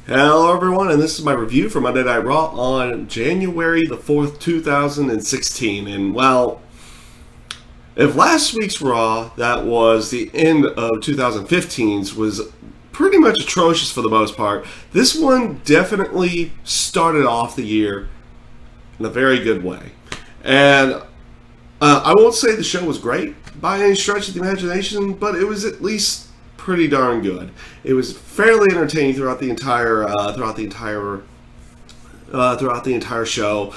Hello everyone, and this is my review for Monday Night Raw on January the 4th, 2016. And well, if last week's Raw, that was the end of 2015's, was pretty much atrocious for the most part, this one definitely started off the year in a very good way. And I won't say the show was great by any stretch of the imagination, but it was at least pretty darn good. It was fairly entertaining throughout the entire show.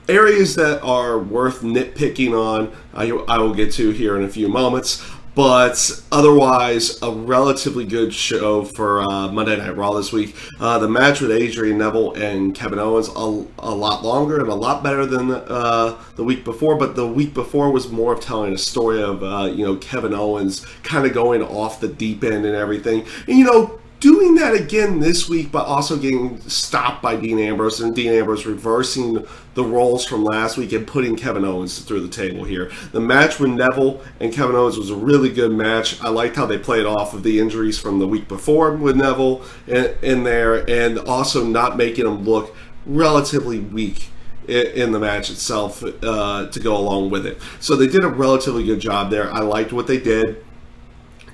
Areas that are worth nitpicking on, I will get to here in a few moments. But otherwise, a relatively good show for Monday Night Raw this week. The match with Adrian, Neville, and Kevin Owens a lot longer and a lot better than the week before. But the week before was more of telling a story of Kevin Owens kind of going off the deep end and everything. And doing that again this week, but also getting stopped by Dean Ambrose, and Dean Ambrose reversing the roles from last week and putting Kevin Owens through the table here. The match with Neville and Kevin Owens was a really good match. I liked how they played off of the injuries from the week before with Neville in there, and also not making him look relatively weak in the match itself to go along with it. So they did a relatively good job there. I liked what they did,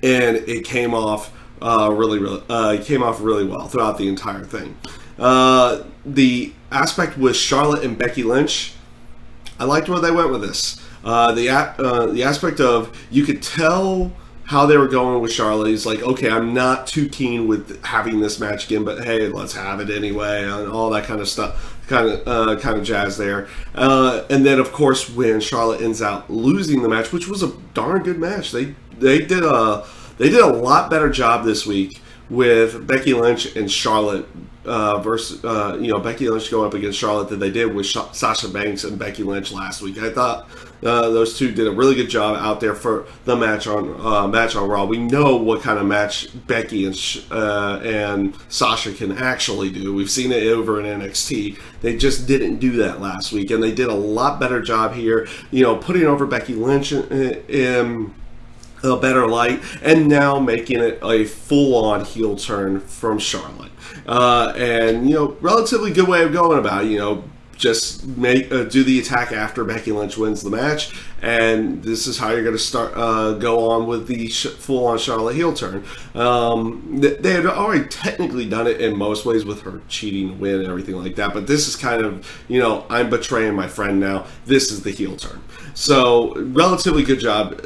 and it came off came off really well throughout the entire thing. The aspect with Charlotte and Becky Lynch, I liked where they went with this. The aspect of, you could tell how they were going with Charlotte. He's like, okay, I'm not too keen with having this match again, but hey, let's have it anyway, and all that kind of stuff, kind of jazz there. And then, of course, when Charlotte ends out losing the match, which was a darn good match, they did a lot better job this week with Becky Lynch and Charlotte versus Becky Lynch going up against Charlotte than they did with Sasha Banks and Becky Lynch last week. I thought those two did a really good job out there for the match on Raw. We know what kind of match Becky and Sasha can actually do. We've seen it over in NXT. They just didn't do that last week, and they did a lot better job here. Putting over Becky Lynch in a better light, and now making it a full-on heel turn from Charlotte. Relatively good way of going about it. Just do the attack after Becky Lynch wins the match, and this is how you're going to start go on with the full-on Charlotte heel turn. They had already technically done it in most ways with her cheating to win and everything like that, but this is kind of, I'm betraying my friend now. This is the heel turn. So, relatively good job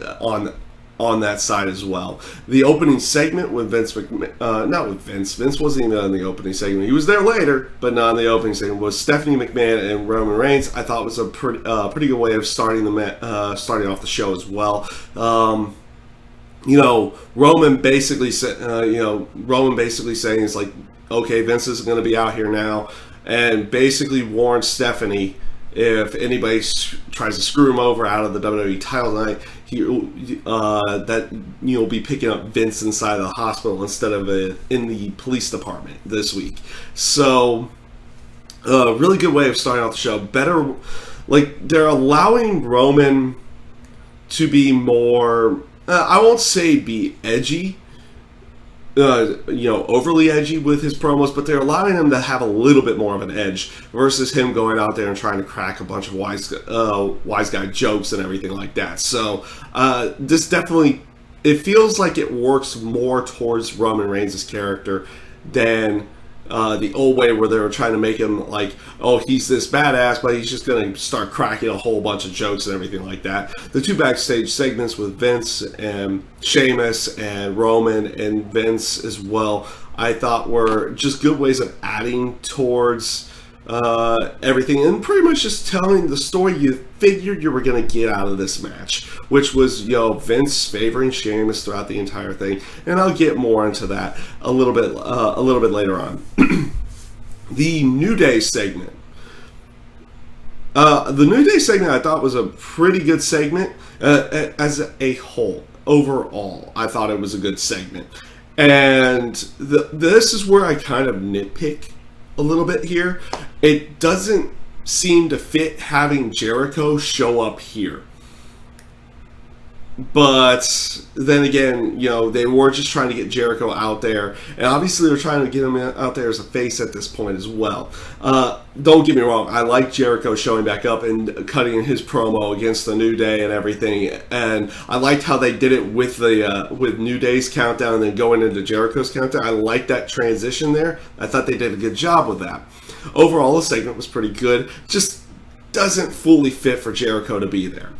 on that side as well. The opening segment with Vince McMahon, not with Vince. Vince wasn't even in the opening segment. He was there later, but not in the opening segment. Was Stephanie McMahon and Roman Reigns. I thought was a pretty good way of starting off the show as well. Roman basically saying it's like, okay, Vince isn't going to be out here now, and basically warned Stephanie, if anybody tries to screw him over out of the WWE title tonight, that you'll be picking up Vince inside of the hospital instead of in the police department this week. So, really good way of starting off the show. Better, they're allowing Roman to be more, I won't say be edgy, overly edgy with his promos, but they're allowing him to have a little bit more of an edge versus him going out there and trying to crack a bunch of wise guy jokes and everything like that. So this definitely, it feels like it works more towards Roman Reigns' character than the old way where they were trying to make him like, oh, he's this badass, but he's just going to start cracking a whole bunch of jokes and everything like that. The two backstage segments with Vince and Sheamus and Roman and Vince as well, I thought were just good ways of adding towards everything, and pretty much just telling the story you figured you were going to get out of this match, which was Vince favoring Sheamus throughout the entire thing, and I'll get more into that a little bit later on. The New Day segment. The New Day segment I thought was a pretty good segment as a whole. Overall, I thought it was a good segment, and this is where I kind of nitpick a little bit here. It doesn't seem to fit having Jericho show up here. But then again, they were just trying to get Jericho out there, and obviously they're trying to get him out there as a face at this point as well. Don't get me wrong, I like Jericho showing back up and cutting his promo against the New Day and everything, and I liked how they did it with with New Day's countdown and then going into Jericho's countdown. I liked that transition there. I thought they did a good job with that. Overall, the segment was pretty good. Just doesn't fully fit for Jericho to be there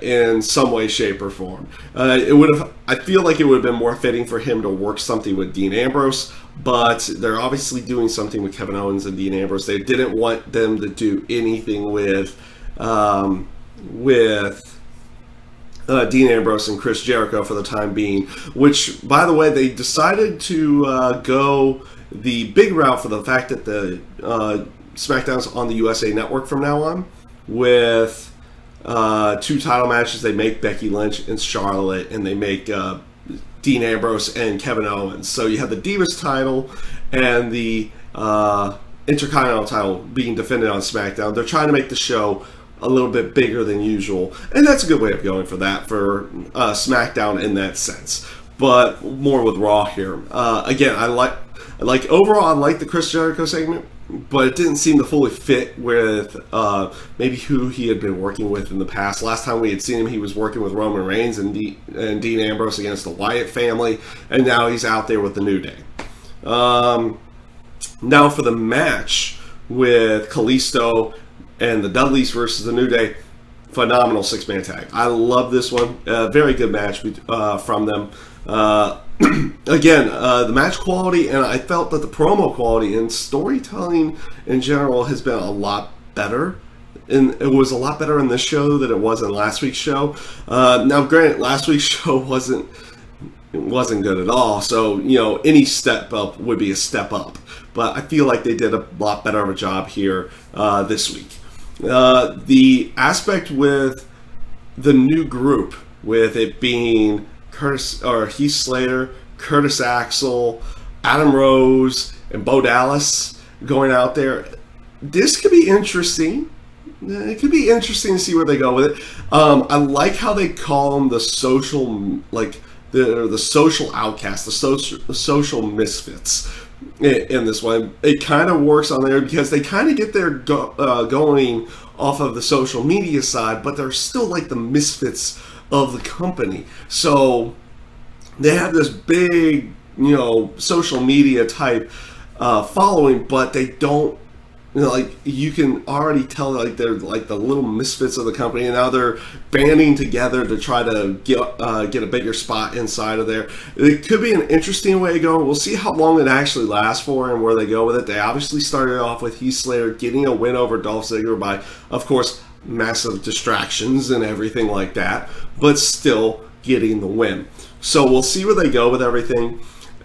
in some way, shape, or form. I feel like it would have been more fitting for him to work something with Dean Ambrose, but they're obviously doing something with Kevin Owens and Dean Ambrose. They didn't want them to do anything with Dean Ambrose and Chris Jericho for the time being, which, by the way, they decided to go the big route for the fact that the SmackDown's on the USA Network from now on, with 2 title matches. They make Becky Lynch and Charlotte, and they make Dean Ambrose and Kevin Owens. So you have the Divas title and the Intercontinental title being defended on SmackDown. They're trying to make the show a little bit bigger than usual, and that's a good way of going for that, for SmackDown in that sense. But more with Raw here. Again, I like overall, I like the Chris Jericho segment, but it didn't seem to fully fit with maybe who he had been working with in the past. Last time we had seen him, he was working with Roman Reigns and Dean Ambrose against the Wyatt family, and now he's out there with the New Day. Now for the match with Kalisto and the Dudleys versus the New Day, phenomenal 6-man tag. I love this one. Very good match from them. Again, the match quality, and I felt that the promo quality and storytelling in general has been a lot better. And it was a lot better in this show than it was in last week's show. Now, granted, last week's show wasn't good at all. So, any step up would be a step up. But I feel like they did a lot better of a job here this week. The aspect with the new group, with it being Heath Slater, Curtis Axel, Adam Rose, and Bo Dallas going out there, this could be interesting. It could be interesting to see where they go with it. I like how they call them the social, the social outcasts, the social misfits in this one. It kind of works on there because they kind of get their going off of the social media side, but they're still like the misfits of the company. So they have this big, social media type following, but they don't, you can already tell they're like the little misfits of the company, and now they're banding together to try to get a bigger spot inside of there. It could be an interesting way to go. We'll see how long it actually lasts for and where they go with it. They obviously started off with Heath Slater getting a win over Dolph Ziggler by, of course, massive distractions and everything like that, but still getting the win. So we'll see where they go with everything.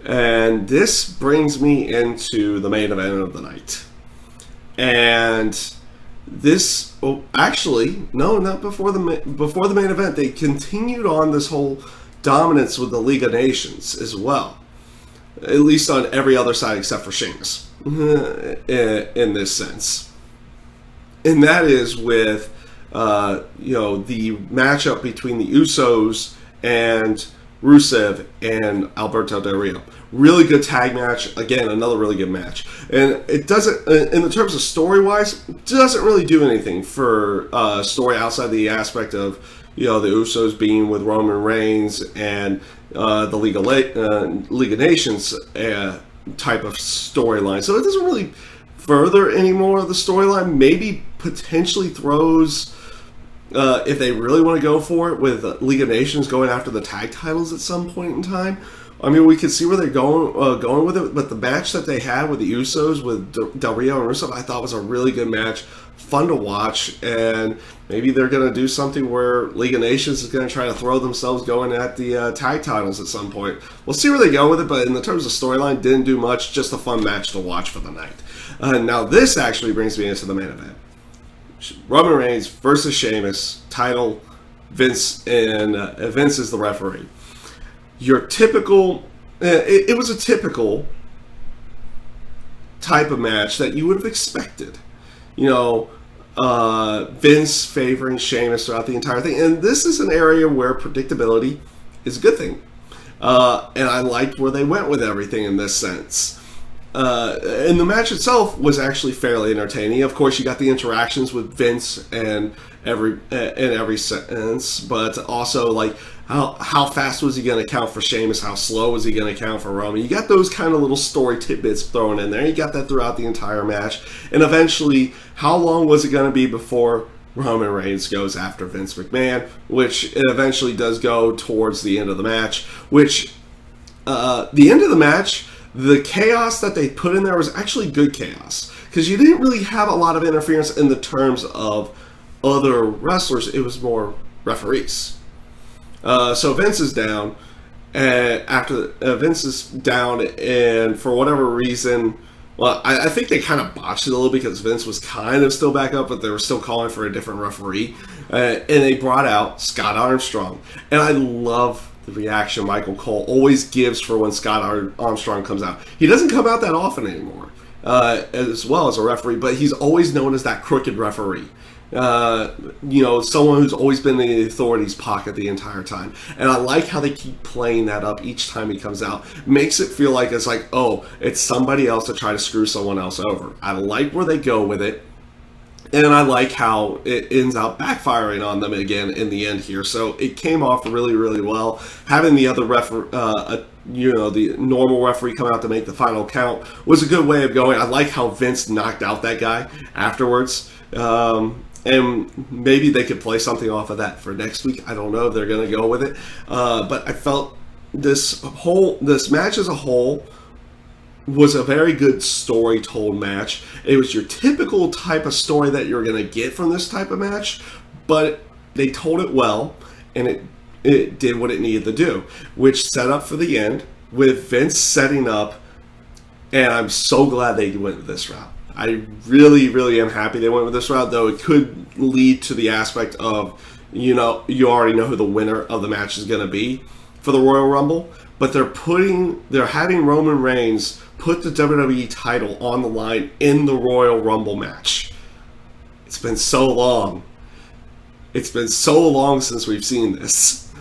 And this brings me into the main event of the night. And this, actually, no, not before the main event. They continued on this whole dominance with the League of Nations as well, at least on every other side except for Sheamus, in this sense. And that is with, the matchup between the Usos and Rusev and Alberto Del Rio. Really good tag match. Again, another really good match. And it doesn't, in the terms of story-wise, it doesn't really do anything for story outside the aspect of, the Usos being with Roman Reigns and the League of Nations type of storyline. So it doesn't really further any more of the storyline. Maybe potentially throws, if they really want to go for it, with League of Nations going after the tag titles at some point in time. I mean, we could see where they're going with it, but the match that they had with the Usos, with Del Rio and Rusev, I thought was a really good match, fun to watch, and maybe they're going to do something where League of Nations is going to try to throw themselves going at the tag titles at some point. We'll see where they go with it, but in the terms of storyline, didn't do much, just a fun match to watch for the night. Now, this actually brings me into the main event. Roman Reigns versus Sheamus, title, Vince, and Vince is the referee. Your typical, it was a typical type of match that you would have expected. Vince favoring Sheamus throughout the entire thing. And this is an area where predictability is a good thing. And I liked where they went with everything in this sense. And the match itself was actually fairly entertaining. Of course, you got the interactions with Vince and in every sense, but also like how fast was he going to count for Sheamus? How slow was he going to count for Roman? You got those kind of little story tidbits thrown in there. You got that throughout the entire match. And eventually, how long was it going to be before Roman Reigns goes after Vince McMahon, which it eventually does go towards the end of the match, which the end of the match, the chaos that they put in there was actually good chaos, because you didn't really have a lot of interference in the terms of other wrestlers. It was more referees. So Vince is down, and after Vince is down, and for whatever reason, well, I think they kind of botched it a little because Vince was kind of still back up, but they were still calling for a different referee, and they brought out Scott Armstrong, and I love the reaction Michael Cole always gives for when Scott Armstrong comes out. He doesn't come out that often anymore, as well as a referee, but he's always known as that crooked referee. Someone who's always been in the authorities' pocket the entire time. And I like how they keep playing that up each time he comes out. Makes it feel like it's like, oh, it's somebody else to try to screw someone else over. I like where they go with it. And I like how it ends up backfiring on them again in the end here. So it came off really, really well. Having the other the normal referee come out to make the final count was a good way of going. I like how Vince knocked out that guy afterwards. And maybe they could play something off of that for next week. I don't know if they're going to go with it. But I felt this match as a whole was a very good story told match. It was your typical type of story that you're going to get from this type of match, but they told it well, and it did what it needed to do, which set up for the end with Vince setting up, and I'm so glad they went this route. I really, really am happy they went with this route, though it could lead to the aspect of, you already know who the winner of the match is going to be for the Royal Rumble, but they're having Roman Reigns put the WWE title on the line in the Royal Rumble match. It's been so long. It's been so long since we've seen this.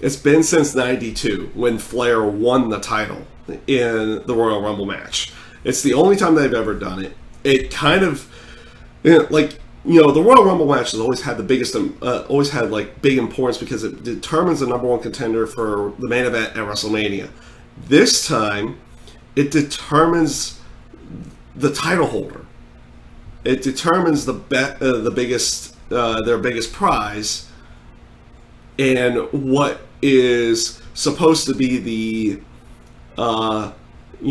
It's been since '92 when Flair won the title in the Royal Rumble match. It's the only time they've ever done it. It kind of, the Royal Rumble match has always had the biggest, always had like big importance because it determines the number one contender for the main event at WrestleMania. This time, it determines the title holder. It determines their biggest prize, and what is supposed to be the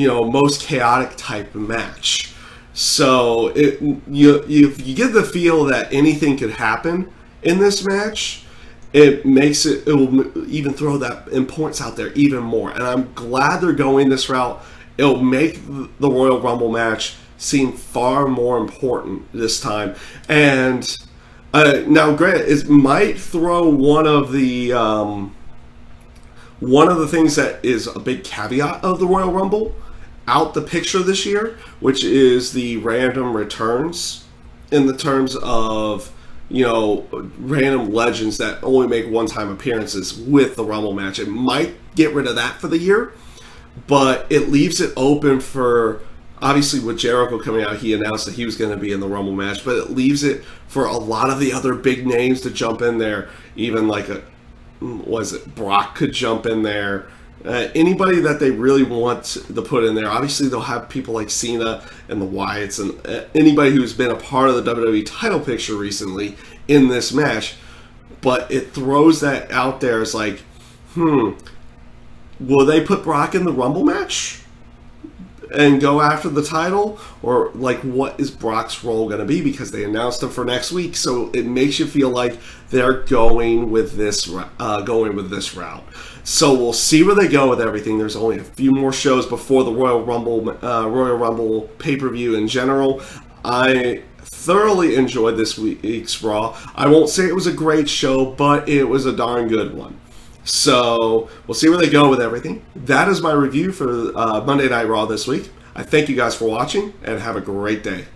most chaotic type of match. So if you get the feel that anything could happen in this match, it will even throw that importance out there even more. And I'm glad they're going this route. It'll make the Royal Rumble match seem far more important this time. And now, granted, it might throw one of the things that is a big caveat of the Royal Rumble out the picture this year, which is the random returns in the terms of, random legends that only make one-time appearances with the Rumble match. It might get rid of that for the year, but it leaves it open for, obviously with Jericho coming out, he announced that he was going to be in the Rumble match, but it leaves it for a lot of the other big names to jump in there. Even like Brock could jump in there. Anybody that they really want to put in there. Obviously, they'll have people like Cena and the Wyatts and anybody who's been a part of the WWE title picture recently in this match. But it throws that out there as like, will they put Brock in the Rumble match and go after the title? Or like, what is Brock's role going to be? Because they announced him for next week, so it makes you feel like they're going with this route. So we'll see where they go with everything. There's only a few more shows before the Royal Rumble pay-per-view in general. I thoroughly enjoyed this week's Raw. I won't say it was a great show, but it was a darn good one. So we'll see where they go with everything. That is my review for Monday Night Raw this week. I thank you guys for watching, and have a great day.